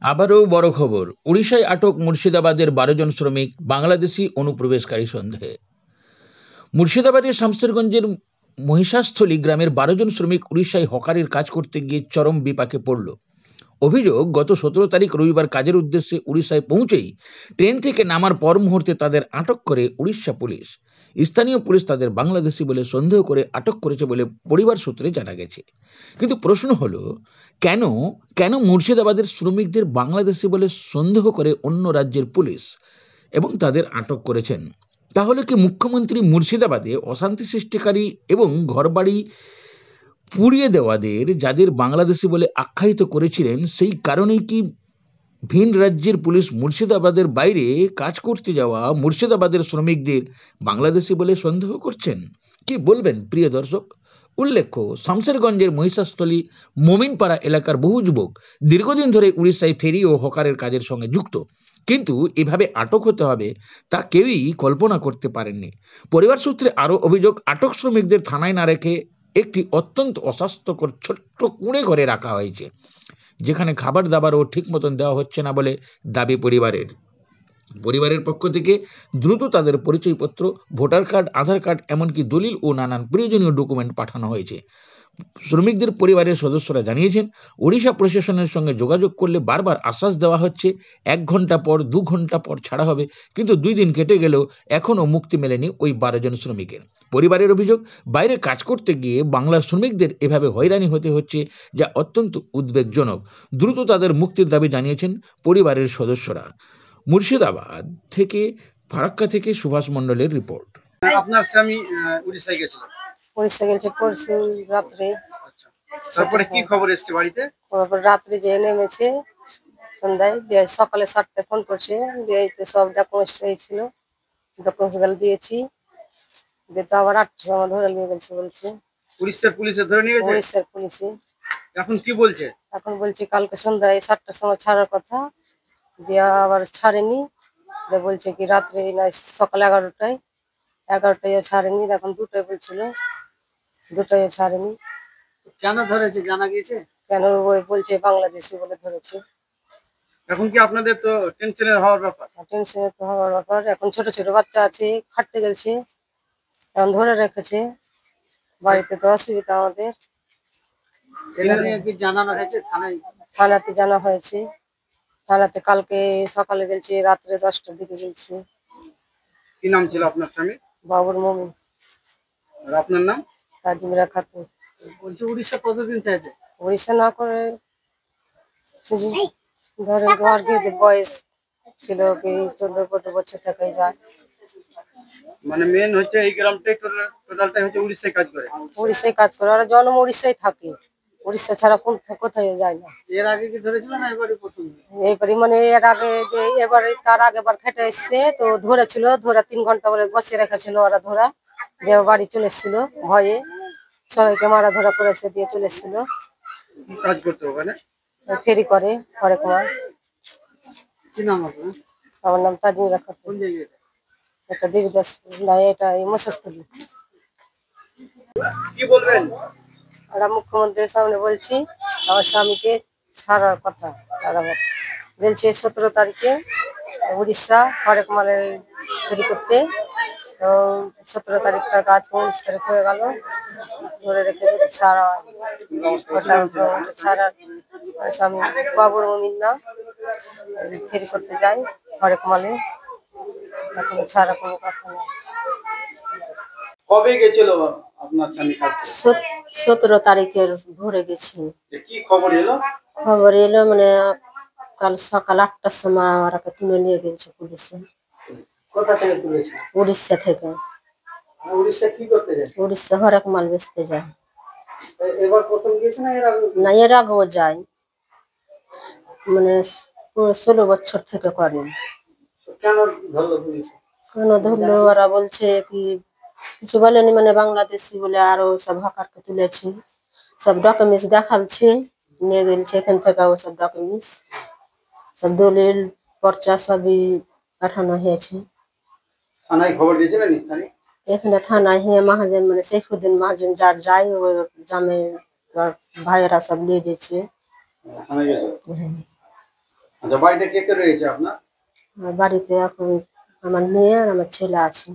আবারও বড় খবর, উড়িষ্যায় আটক মুর্শিদাবাদের 12 জন শ্রমিক বাংলাদেশি অনুপ্রবেশকারী সন্দেহে। মুর্শিদাবাদের শামসেরগঞ্জের মহিষাস্থলী গ্রামের 12 জন শ্রমিক উড়িষ্যায় হকারের কাজ করতে গিয়ে চরম বিপাকে পড়ল। অভিযোগ, গত 17 তারিখ রবিবার কাজের উদ্দেশ্যে উড়িষ্যায় পৌঁছেই ট্রেন থেকে নামার পর মুহূর্তে তাদের আটক করে উড়িষ্যা পুলিশ। স্থানীয় পুলিশ তাদের বাংলাদেশি বলে সন্দেহ করে আটক করেছে বলে পরিবার সূত্রে জানা গেছে। কিন্তু প্রশ্ন হলো, কেন কেন মুর্শিদাবাদের শ্রমিকদের বাংলাদেশি বলে সন্দেহ করে অন্য রাজ্যের পুলিশ এবং তাদের আটক করেছেন? তাহলে কি মুখ্যমন্ত্রী মুর্শিদাবাদে অশান্তি সৃষ্টিকারী এবং ঘরবাড়ি পুড়িয়ে দেওয়াদের, যাদের বাংলাদেশি বলে আখ্যায়িত করেছিলেন, সেই কারণেই কি ভিন রাজ্যের পুলিশ মুর্শিদাবাদের বাইরে কাজ করতে যাওয়া মুর্শিদাবাদের শ্রমিকদের বাংলাদেশি বলে সন্দেহ করছেন? কি বলবেন প্রিয় দর্শক? উল্লেখ্য, শামসেরগঞ্জের মহিষাস্থলী মোমিনপাড়া এলাকার বহু যুবক দীর্ঘদিন ধরে উড়িষ্যায় ফেরি ও হকারের কাজের সঙ্গে যুক্ত, কিন্তু এভাবে আটক হতে হবে তা কেউই কল্পনা করতে পারেননি। পরিবার সূত্রে আরও অভিযোগ, আটক শ্রমিকদের থানায় না রেখে একটি অত্যন্ত অস্বাস্থ্যকর ছোট্ট কুঁড়ে ঘরে রাখা হয়েছে, যেখানে খাবার দাবারও ঠিক মতন দেওয়া হচ্ছে না বলে দাবি পরিবারের পক্ষ থেকে দ্রুত তাদের পরিচয়পত্র, ভোটার কার্ড, আধার কার্ড, এমনকি দলিল ও নানান প্রয়োজনীয় ডকুমেন্ট পাঠানো হয়েছে। শ্রমিকদের পরিবারের সদস্যরা জানিয়েছেন, ওড়িশা প্রশাসনের সঙ্গে যোগাযোগ করলে বারবার আশ্বাস দেওয়া হচ্ছে 1 ঘন্টা পর 2 ঘন্টা পর ছাড়া হবে, কিন্তু 2 দিন কেটে গেলেও এখনও মুক্তি মেলেনি ওই 12 জন শ্রমিকের। পরিবারের অভিযোগ, বাইরে কাজ করতে গিয়ে বাংলার শ্রমিকদের এভাবে হয়রানি হতে হচ্ছে, যা অত্যন্ত উদ্বেগজনক। দ্রুত তাদের মুক্তির দাবি জানিয়েছেন পরিবারের সদস্যরা। মুর্শিদাবাদ থেকে, ফারাক্কা থেকে সুভাষ মণ্ডলের রিপোর্ট। আপনার স্বামী উড়িষ্যায় গেছিল? উড়িষ্যা গেছে পরশু রাত্রে। আচ্ছা, তারপরে কি খবর এসছে বাড়িতে? তারপর রাত্রে যে নেমেছে সন্ধ্যায়, দিয়ে সকালে 7টায় ফোন করছে, দিয়ে এই তো সব ডকুমেন্টস হয়েছিল, ডকুমেন্টস গুলো দিয়েছি, দিয়ে তো আবার 8টার সময় ধরে নিয়ে গেছে বলছে। উড়িষ্যার পুলিশে ধরে নিয়ে গেছে? উড়িষ্যার পুলিশে এখন কি বলছে? এখন বলছে কালকে সন্ধ্যায় 7টার সময় ছাড়ার কথা, দিয়ে আবার ছাড়েনি। দিয়ে বলছে কি রাত্রে না সকাল 11টায় ছাড়েনি, এখন 2টায় বলছিল, 2টায় ছাড়েনি। কেন ধরেছে জানা গেছে? কেন ওই বলছে বাংলাদেশি বলে ধরেছে। এখন কি আপনাদের তো টেনশনের হওয়ার ব্যাপার? টেনশনে তো হওয়ার ব্যাপার। এখন ছোট ছোট বাচ্চা আছে, খাটতে গেছে, এখন ধরে রেখেছে। বাড়িতে তো অসুবিধা আমাদের। এটা নিয়ে কি জানানো হয়েছে থানায়? থানাতে জানা হয়েছে, থানাতে কালকে সকালে গেছে, রাত্রে 10টার দিকে গেছে। কি নাম ছিল আপনার স্বামী? বাবুর মমি। আর আপনার নাম? তাজিমিরা খাতুন। বলছি উড়িষ্যা কতদিন থেকে? উড়িষ্যা না করে ধরেন আর কি বয়স ছিল কি 14-15 বছর থেকে যায়। মানে মেন হচ্ছে এই গ্রামটাই টোটালটাই হচ্ছে উড়িষ্যায় কাজ করে? উড়িষ্যায় কাজ করে, আর জন্ম উড়িষ্যায় থাকে, উড়িষ্যা ছাড়া কোথায় যায় না। এর আগে কি ধরেছিল না এবারে প্রথম? এইবারে মানে এর আগে যে এবারে তার আগেবার খেটে এসছে, তো ধরেছিল, ধরে 3 ঘন্টা বলে বসে রেখেছিল ওরা, ধরা যে বাড়ি চলে এসেছিল ভয়ে, সবাইকে মারা ধরা করেছে, দিয়ে চলে এসেছিল। কি কাজ করতে ওখানে? ফেরি করে হরেক মাল। কি নাম আপনার? আমার নাম তাজমিরা খাতুন। কোন জায়গায়? এটা দেবীদাস না, এটা মশাস্থলী। কি বলবেন? ওরা মুখ্যমন্ত্রীর সামনে বলছি আমার স্বামীকে ছাড়ার কথা। তারা বলছে 17 তারিখে উড়িষ্যা হরেক মালের ফেরি করতে, তো 17 তারিখ থেকে আজ 19 তারিখ হয়ে গেল, ধরে রেখে ছাড়া ছাড়ার। স্বামী বাবুর মমিন নাম, ফেরি করতে যাই হরেক মালে, এখন ছাড়া কোনো কথা নেই। কবে গেছিল আপনার স্বামী কাজে? 17 তারিখের ভোরে গেছি। কি খবর এলো? খবর এলো মানে কাল সকাল 8টার সময় ওরাকে তুলে নিয়ে গেছে পুলিশে। কোথা থেকে তুলেছে? উড়িষ্যা থেকে। উড়িষ্যা কি করতে যায়? উড়িষ্যা হরেক মাল বেচতে যায়। এবার প্রথম গিয়েছে না এর আগে? না, এর আগেও যায়, মানে 16 বছর থেকে করে। কেন ধরলো পুলিশ? কেন ধরলো ওরা বলছে কি কিছু বলেনি, মানে বাংলাদেশি বলে আরো সব হকারকে তুলেছে, সব ডকুমেন্টস দেখালছে, নিয়ে গেলছে এখান থেকে, ও সব ডকুমেন্টস সব দলিল পর্চা সবই পাঠানো হয়েছে। থানায় খবর দিয়েছিলেন স্থানীয়? এখানে থানায় হ্যাঁ, মহাজন মানে সৈফুদ্দিন মহাজন যার যায়, ওই জামে ভাইয়েরা সব নিয়ে যাচ্ছে। থানায় গেছে? হ্যাঁ। আচ্ছা, বাড়িতে কে কে রয়েছে আপনার? আমার বাড়িতে এখন আমার মেয়ে আর আমার ছেলে আছে।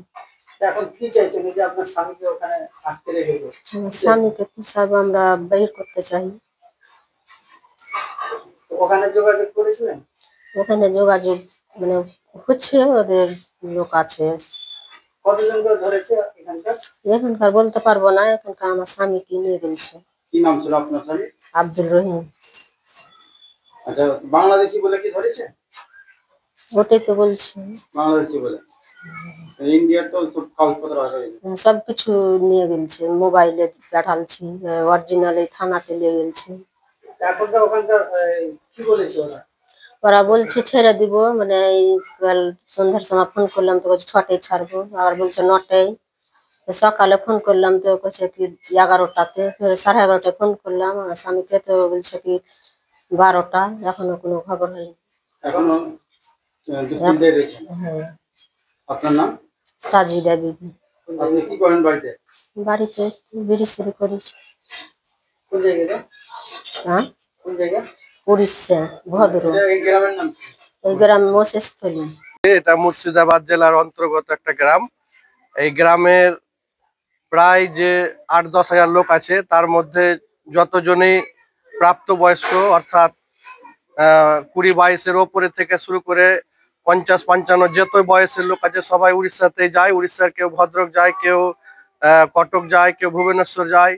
এখন কি চাইছেন এই যে আপনার স্বামীকে ওখানে আটকে রেখেছে? আমার স্বামীকে কি চাইবো, আমরা বের করতে চাই। তো ওখানে যোগাযোগ করেছিলেন? ওখানে যোগাযোগ মানে হচ্ছে, ওদের লোক আছে। কতজন করে ধরেছে এখানকার? এখানকার বলতে পারবো না, এখানকার আমার স্বামীকে নিয়ে গেছে। কি নাম ছিল আপনার স্বামী? আব্দুল রহিম। আচ্ছা, বাংলাদেশি বলে কি ধরেছে? ওটাই তো বলছি। বাংলাদেশি বলে ইন্ডিয়ার তো সব কাগজপত্র আছে। সবকিছু নিয়ে গেছে, মোবাইলে পাঠালছি, অরিজিনাল এই থানাতে নিয়ে গেছে। এখনকার ওখানকার কি বলেছে ওরা? ওরা বলছে ছেড়ে দিব, মানে এই কাল সন্ধ্যার সময় ফোন করলাম তো বলছে 6টায় ছাড়বো, আবার বলছে 9টায়। সকালে ফোন করলাম তো বলছে কি 11টাতে, ফের 11:30টায় ফোন করলাম আমার স্বামীকে তো বলছে কি 12টা, এখনো কোনো খবর হয়নি। এখনো দুশ্চিন্তায় রয়েছে। হ্যাঁ। আপনার নাম? সাজিদা বিবি। আপনি কি করেন বাড়িতে? বাড়িতে বিড়ি শুরু করেছি। কোন জায়গায়? হ্যাঁ, কোন জায়গা? উড়িষ্যা, ভদ্র। এই গ্রামের নাম কি? ওই গ্রাম মোসেস্থলী। এটা মুর্শিদাবাদ জেলার অন্তর্গত একটা গ্রাম। এই গ্রামের প্রায় যে 8-10 হাজার লোক আছে, তার মধ্যে যতজনই প্রাপ্তবয়স্ক অর্থাৎ 20-22-এর ওপরে থেকে শুরু করে 50-55 যত বয়সের লোক আছে সবাই উড়িষ্যাতে যায়। উড়িষ্যার কেউ ভদ্রক যায়, কেউ কটক যায়, কেউ ভুবনেশ্বর যায়।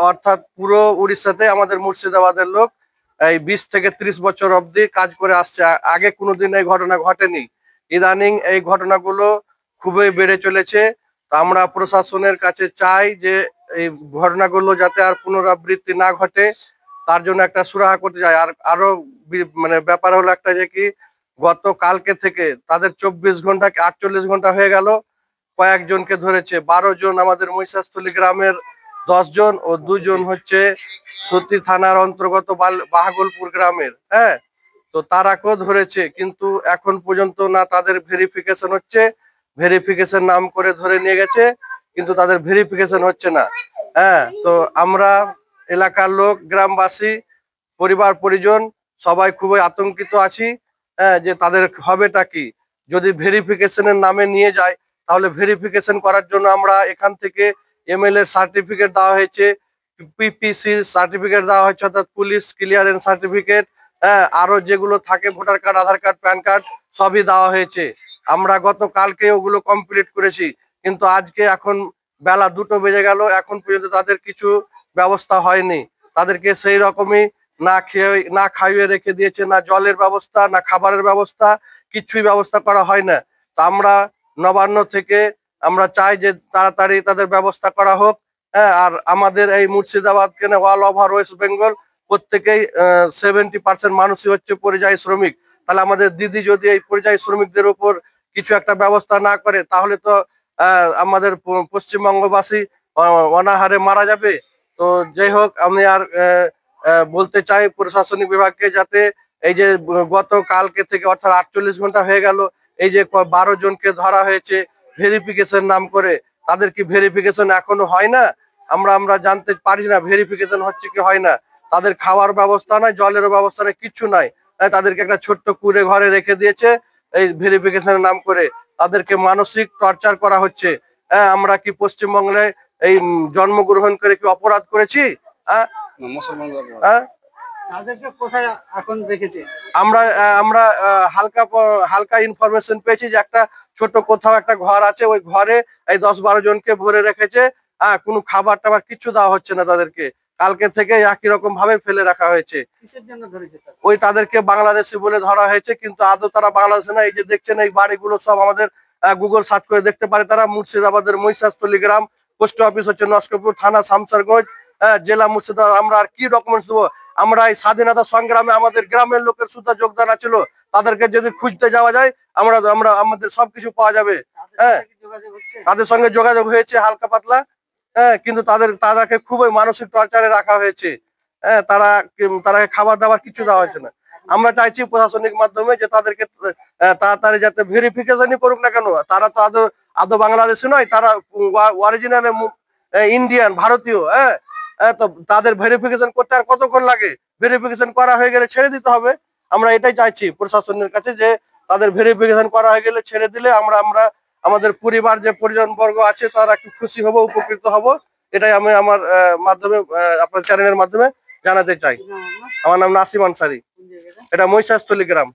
অর্থাৎ পুরো উড়িষ্যাতে আমাদের মুর্শিদাবাদের লোক এই 20 থেকে 30 বছর অবধি কাজ করে আসছে। আগে কোনোদিন এই ঘটনা ঘটেনি। ইদানিং এই ঘটনাগুলো খুবই বেড়ে চলেছে। তো আমরা প্রশাসনের কাছে চাই যে এই ঘটনাগুলো যাতে আর পুনরাবৃত্তি না ঘটে, তার জন্য একটা সুরাহা করতে চাই। আর আরো মানে ব্যাপার হলো একটা যে কি গত কালকে থেকে তাদের 24 ঘন্টা কি 48 ঘন্টা হয়ে গেল, কয়েকজনকে ধরেছে। 12 জন আমাদের মহিষাস্থলী গ্রামের, 10 জন ও 2 জন হচ্ছে সতী থানার অন্তর্গত বাহাগলপুর গ্রামের। হ্যাঁ, তো তারাকেও ধরেছে, কিন্তু এখন পর্যন্ত না তাদের ভেরিফিকেশন হচ্ছে। ভেরিফিকেশন নাম করে ধরে নিয়ে গেছে, কিন্তু তাদের ভেরিফিকেশন হচ্ছে না। হ্যাঁ, তো আমরা এলাকার লোক, গ্রামবাসী, পরিবার পরিজন সবাই খুবই আতঙ্কিত আছি। হ্যাঁ, যে তাদের হবেটা কি যদি ভেরিফিকেশনের নামে নিয়ে যায়। তাহলে ভেরিফিকেশন করার জন্য আমরা এখান থেকে এমএলএ সার্টিফিকেট দেওয়া হয়েছে, পিপিসি সার্টিফিকেট দেওয়া হয়েছে অর্থাৎ পুলিশ ক্লিয়ারেন্স সার্টিফিকেট। হ্যাঁ, আরো যেগুলো থাকে ভোটার কার্ড, আধার কার্ড, প্যান কার্ড সবই দেওয়া হয়েছে। আমরা গতকালকে ওগুলো কমপ্লিট করেছি, কিন্তু আজকে এখন বেলা 2টো বেজে গেল, এখন পর্যন্ত তাদের কিছু ব্যবস্থা হয়নি। তাদেরকে সেই রকমই না খাইয়ে রেখে দিয়েছে, না জলের ব্যবস্থা, না খাবারের ব্যবস্থা, কিছুই ব্যবস্থা করা হয় না। তো আমরা নবান্ন থেকে আমরা চাই যে তাড়াতাড়ি তাদের ব্যবস্থা করা হোক। হ্যাঁ, আর আমাদের এই মুর্শিদাবাদ কেন অল ওভার ওয়েস্ট বেঙ্গল প্রত্যেকেই 70% মানুষই হচ্ছে পরিযায়ী শ্রমিক। তাহলে আমাদের দিদি যদি এই পরিযায়ী শ্রমিকদের উপর কিছু একটা ব্যবস্থা না করে, তাহলে তো আমাদের পশ্চিমবঙ্গবাসী অনাহারে মারা যাবে। তো যাই হোক, আমি আর বলতে চাই প্রশাসনিক বিভাগকে যাতে এই যে গত কালকে থেকে অর্থাৎ 48 ঘন্টা হয়ে গেল, এই যে 12 জনকে ধরা হয়েছে ভেরিফিকেশন নাম করে, তাদের কি ভেরিফিকেশন এখনো হয় না? আমরা জানতে পারি না ভেরিফিকেশন হচ্ছে কি হয় না। তাদের খাওয়ার ব্যবস্থা নাই, জলের ব্যবস্থা নাই, কিচ্ছু নাই। তাদেরকে একটা ছোট্ট কুড়ে ঘরে রেখে দিয়েছে এই ভেরিফিকেশনের নাম করে। তাদেরকে মানসিক টর্চার করা হচ্ছে। হ্যাঁ, আমরা কি পশ্চিমবঙ্গে এই জন্মগ্রহণ করে কি অপরাধ করেছি? হ্যাঁ, হ্যাঁ, তাদেরকে কোথায় এখন রেখেছে? আমরা আমরা হালকা ইনফরমেশন পেয়েছি যে একটা ছোট কোথাও একটা ঘর আছে, ওই ঘরে এই 10-12 জনকে ভরে রেখেছে। কোনো খাবার টাবার কিছু দেওয়া হচ্ছে না তাদেরকে। কালকে থেকে একই রকম ভাবে ফেলে রাখা হয়েছে। কিসের জন্য ধরেছে? ওই তাদেরকে বাংলাদেশি বলে ধরা হয়েছে, কিন্তু আদৌ তারা বাংলাদেশে না। এই যে দেখছেন এই বাড়িগুলো সব আমাদের গুগল সার্চ করে দেখতে পারে তারা। মুর্শিদাবাদের মহিষাস্থলী গ্রাম, পোস্ট অফিস হচ্ছে নস্করপুর, থানা শামসারগঞ্জ, জেলা মুর্শিদাবাদ। আমরা আর কি ডকুমেন্টস দেবো? আমরা এই স্বাধীনতা সংগ্রামে আমাদের গ্রামের লোকের সুদ্ধা যোগদান ছিল। তাদেরকে যদি খুঁজতে যাওয়া যায়, আমরা আমরা আমাদের সবকিছু পাওয়া যাবে। হ্যাঁ, তাদের সঙ্গে যোগাযোগ হয়েছে হালকা পাতলা। হ্যাঁ, কিন্তু তাদেরকে খুবই মানসিক টর্চারে রাখা হয়েছে। হ্যাঁ, তারা খাবার দাবার কিছু দেওয়া হয়েছে না। আমরা চাইছি প্রশাসনিক মাধ্যমে যে তাদেরকে তাড়াতাড়ি যাতে ভেরিফিকেশনই করুক না কেন। তারা তো আদৌ বাংলাদেশি নয়, তারা অরিজিনাল ইন্ডিয়ান, ভারতীয়। হ্যাঁ, তো তাদের ভেরিফিকেশন করতে আর কতক্ষণ লাগে? ভেরিফিকেশন করা হয়ে গেলে ছেড়ে দিতে হবে। আমরা এটাই চাইছি প্রশাসনের কাছে যে তাদের ভেরিফিকেশন করা হয়ে গেলে ছেড়ে দিলে আমরা আমাদের পরিবার যে পরিজনবর্গ আছে তারা একটু খুশি হব, উপকৃত হব। এটাই আমি আমার মাধ্যমে আপনার চ্যানেলের মাধ্যমে জানাতে চাই। আমার নাম নাসিম আনসারি, এটা মহিষাস্থলী গ্রাম।